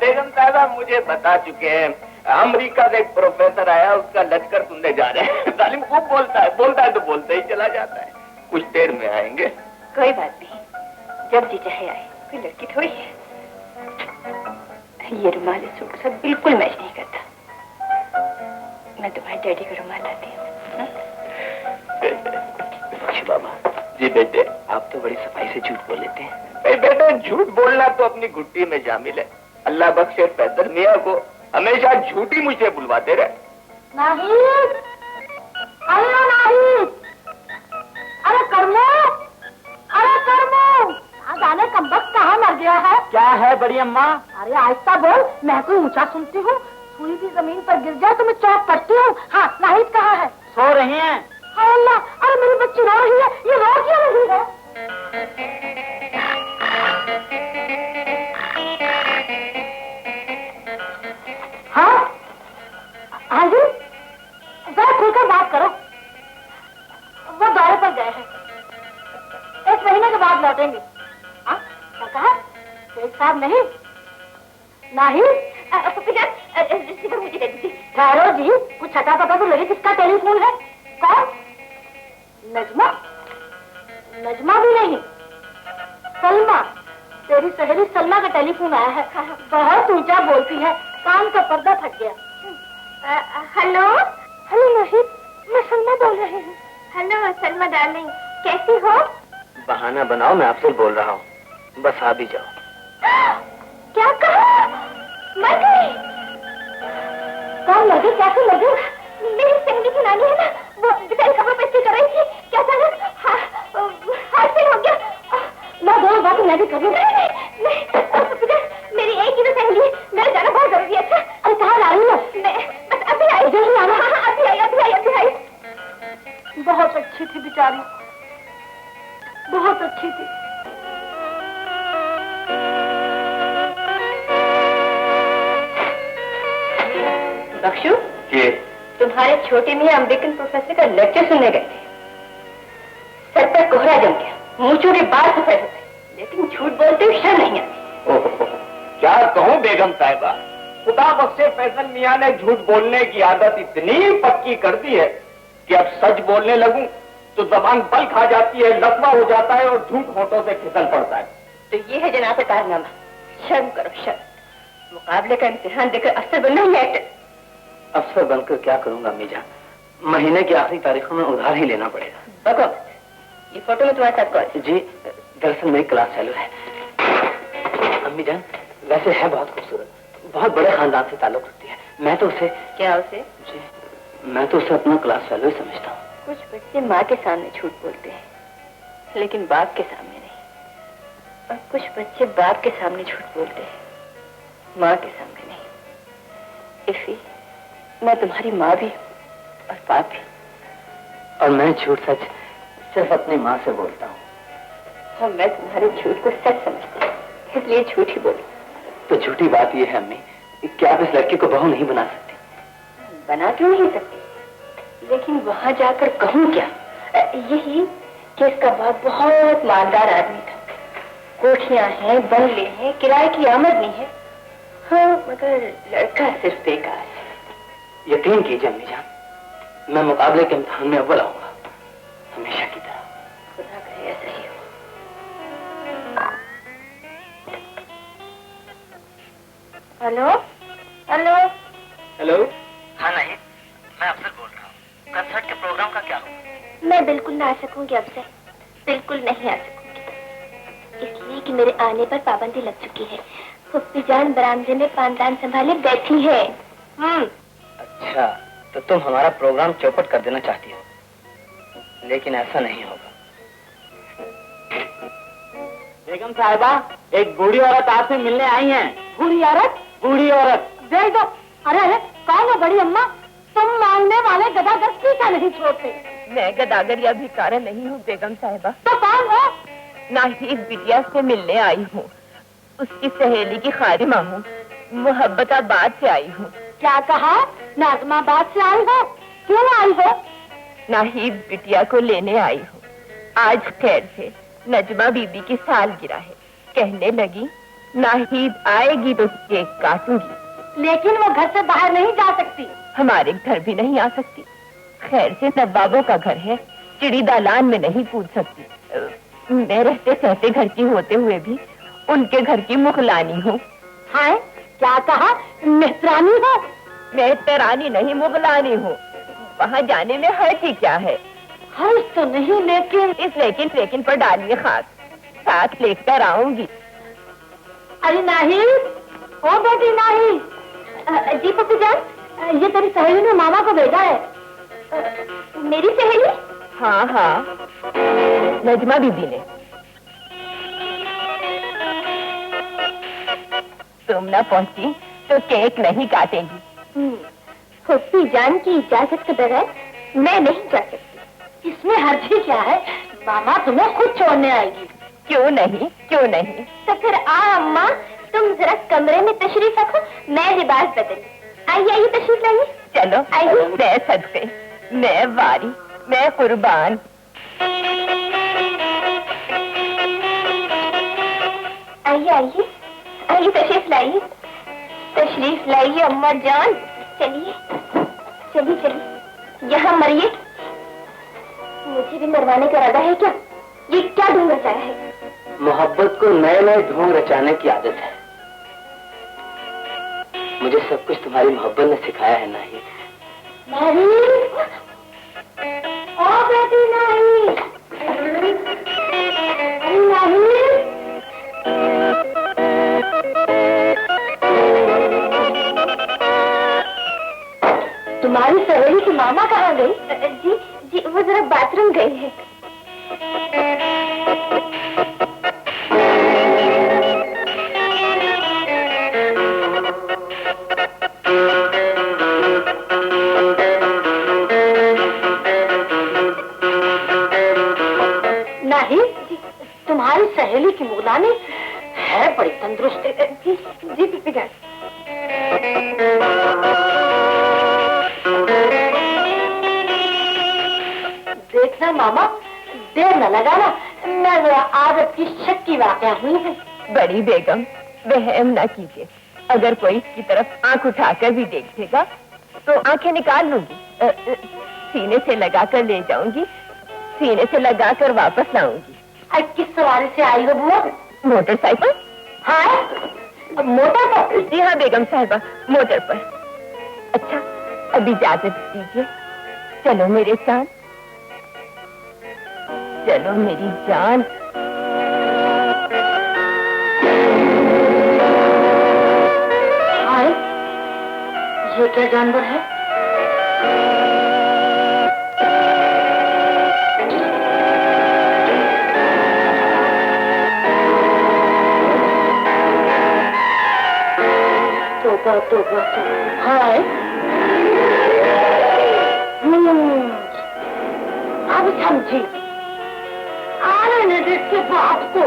बेगम साहबा मुझे बता चुके हैं, अमेरिका से एक प्रोफेसर आया, उसका लश्कर सुनने जा रहे हैं। जालिम खूब बोलता है तो बोलते ही चला जाता है। कुछ देर में आएंगे। कोई बात नहीं, जब जी चाहे आए, कोई लड़की थोड़ी है। ये रुमाल सूट सब बिल्कुल मैच नहीं करता। मैं तुम्हारे डैडी का रुमाल लाती हूँ। बाबा जी, बेटे आप तो बड़ी सफाई से झूठ बोल लेते हैं। बेटे झूठ बोलना तो अपनी घुट्टी में शामिल है। अल्लाह बख्शे फैजल मियाँ को हमेशा झूठी मुझे बुलवाते रहे। नहीं, अरे कर्मो, जाने कम वक्त कहाँ मर गया है। क्या है बड़ी अम्मा? अरे आहिस्ता बोल, मैं कोई ऊंचा सुनती हूँ। सुई भी जमीन पर गिर जाए तो मैं चौक पड़ती हूँ। हाँ, नाहिद कहाँ है? सो रही हैं। हाँ अल्लाह, अरे मेरी बच्ची रो रही है, ये रो क्यों रही है? हाँ हाँ जी, जरा खुलकर बात करो। वो दौरे पर गए हैं, 1 महीने के बाद लौटेंगे। हाँ क्या कहा? शेख साहब नहीं? मुझे दे दीजिए। ठहरो जी, कुछ छठा पता तो लगे। किसका टेलीफोन है? कौन? नजमा? नजमा भी नहीं, सलमा। तेरी सहेली सलमा का टेलीफोन आया है। बहुत ऊंचा बोलती है, कान का पर्दा फट गया। हेलो हेलो नहीं, मैं सलमा बोल रही हूँ। हेलो सलमा डार्लिंग, कैसी हो? बहाना बनाओ, मैं आपसे बोल रहा हूँ, बस आ भी जाओ। क्या कहा? मर गई? कौन लगी? कैसे लगी? मेरी सहेली की नानी है ना, वो बेचारी कपड़े पे कर रही थी। क्या था? हाथ हो गया। मैं दो बात मैं भी करूँ। मेरी एक ही तो सहेली है, मेरे जाना बहुत जरूरी है। अच्छा अरे कहाँ जा रही है? मैं बस अभी आई। जल्दी आना। हाँ अभी आई। बहुत अच्छी थी बेचारी, बहुत अच्छी थी। बख्शू, तुम्हारे छोटे मियाँ अमेरिकन प्रोफेसर का लेक्चर सुनने गए थे। सर पर कोहरा जम गया, मूंछों के बाल सफेद होते, लेकिन झूठ बोलते हुए शर्म नहीं आती। क्या कहूँ बेगम साहिबा, खुदा बख्शे फैजल मियाँ ने झूठ बोलने की आदत इतनी पक्की कर दी है कि अब सच बोलने लगूं तो जबान बल खा जाती है, लकवा हो जाता है और झूठ होठों से फिसल पड़ता है। तो ये है जनाब का कारनामा। शर्म करो, शर्म। मुकाबले का इम्तिहान देकर अफसर बनना ही है। अफसर बनकर क्या करूंगा अम्मी जान, महीने की आखिरी तारीखों में उधार ही लेना पड़ेगा। बको, ये फोटो में तुम्हारे साथ कौन? जी दरअसल मेरी क्लास फेलो है। अम्मी जान वैसे है बहुत खूबसूरत, बहुत बड़े खानदान से ताल्लुक रखती है। मैं तो उसे क्या उसे? जी मैं तो उसे अपना क्लास फेलो ही समझता हूँ। कुछ बच्चे माँ के सामने झूठ बोलते हैं, लेकिन बाप के सामने नहीं। और कुछ बच्चे बाप के सामने झूठ बोलते हैं, माँ के सामने नहीं। इफी, मैं तुम्हारी माँ भी और बाप भी। और मैं झूठ सच सिर्फ अपनी माँ से बोलता हूँ। और मैं तुम्हारे झूठ को सच समझती हूँ, इसलिए झूठ ही बोली। तो झूठी बात यह है अम्मी कि आप इस लड़के को बहू नहीं बना सकती। बना क्यों नहीं सकती, लेकिन वहां जाकर कहूँ क्या? यही कि इसका बाप बहुत मालदार आदमी था, कोठियां हैं, बंगले हैं, किराए की आमदनी है। हाँ, मगर लड़का सिर्फ बेकार है। यकीन कीजिए अम्मी जान, मैं मुकाबले के इम्तिहान में अव्वल आऊंगा, हमेशा की तरह। खुदा करे ऐसा ही हो। Hello hello hello. हाँ नहीं, मैं अफसर बोल रहा हूँ। कंसर्ट के प्रोग्राम का क्या हुआ? मैं बिल्कुल ना आ सकूंगी अफसर, बिल्कुल नहीं आ सकूंगी, इसलिए कि मेरे आने पर पाबंदी लग चुकी है। फुफ्फी जान बरामदे में पानदान संभाले बैठी है। अच्छा, तो तुम हमारा प्रोग्राम चौपट कर देना चाहती हो, लेकिन ऐसा नहीं होगा। बेगम साहिबा, एक बूढ़ी औरत आपसे मिलने आई हैं। बूढ़ी औरत? बूढ़ी औरत। देख दो। अरे अरे कौन है बड़ी अम्मा? तुम मांगने वाले गदागर पीछा नहीं छोड़ते। मैं गदागर या भिखारी नहीं हूँ बेगम साहिबा। तो कौन हो? नाहिद बिटिया से मिलने आई हूँ, उसकी सहेली की खादिमा हूँ, मोहब्बताबाद से आई हूँ। क्या कहा? नाज़माबाद से आई हो? क्यों आई हो? नाहिद बिटिया को लेने आई हूँ। आज खैर से नजमा बीबी की सालगिरह है। कहने लगी नाहिद आएगी तो केक काटूंगी। लेकिन वो घर से बाहर नहीं जा सकती। हमारे घर भी नहीं आ सकती। खैर से नवाबों का घर है, चिड़ी दालान में नहीं कूद सकती। मैं रहते सहते घर की होते हुए भी उनके घर की मुगलानी हूँ। हाय, क्या कहा? मेहतरानी हो? मेहतरानी नहीं, मुगलानी हूँ। वहाँ जाने में हर्ज ही क्या है? हर्ज तो नहीं, लेकिन इस लेकिन पर डालिए खास, साथ लेकर आऊंगी। अरे नहीं, ओ बेटी नहीं। जी पप्पू जान, ये तेरी सहेली ने मामा को भेजा है। मेरी सहेली? हाँ हाँ, नजमा बीबी ने। तुम न पहुंची तो केक नहीं काटेगी। पप्पू जान की इजाजत के बगैर मैं नहीं जा सकती। इसमें हर्ज ही क्या है? मामा तुम्हें खुद छोड़ने आएगी। क्यों नहीं, क्यों नहीं? तो फिर आ अम्मा, तुम जरा कमरे में तशरीफ रखो, मैं लिबास बदल। आइए तशरीफ लाइए। चलो आइए। मैं सदके, मैं वारी, मैं कुर्बान। आइए तशरीफ लाइए अम्मा जान। चलिए यहाँ मरिए। मुझे भी मरवाने का इरादा है क्या? ये क्या ढूंढ रचाया है? मोहब्बत को नए नए ढोंग रचाने की आदत है। मुझे सब कुछ तुम्हारी मोहब्बत ने सिखाया है नाहिद। ओ बेटी नहीं। तुम्हारी सहेली की मामा कहाँ गई? जी वो जरा बाथरूम गई है। नहीं, तुम्हारी सहेली की मुगलानी है बड़ी तंदुरुस्त। जी पप्पी जान। देखना मामा, देर न लगाना, मैं जरा आदत की शक की वाक़या हुई है। बड़ी बेगम, वहम न कीजिए। अगर कोई इसकी तरफ आंख उठाकर भी देखेगा तो आंखें निकाल लूंगी। सीने से लगाकर ले जाऊंगी, सीने से लगाकर वापस लाऊंगी। किस सवारी से आई हो बुआ? मोटरसाइकिल? हाँ, मोटर पर? जी हाँ बेगम साहिबा, मोटर पर। अच्छा, अब इजाजत दीजिए। चलो मेरे साथ, चलो मेरी जान। हाय, ये क्या जानवर है? तोबा। हाय, अब समझी। आने ने देख के बात को।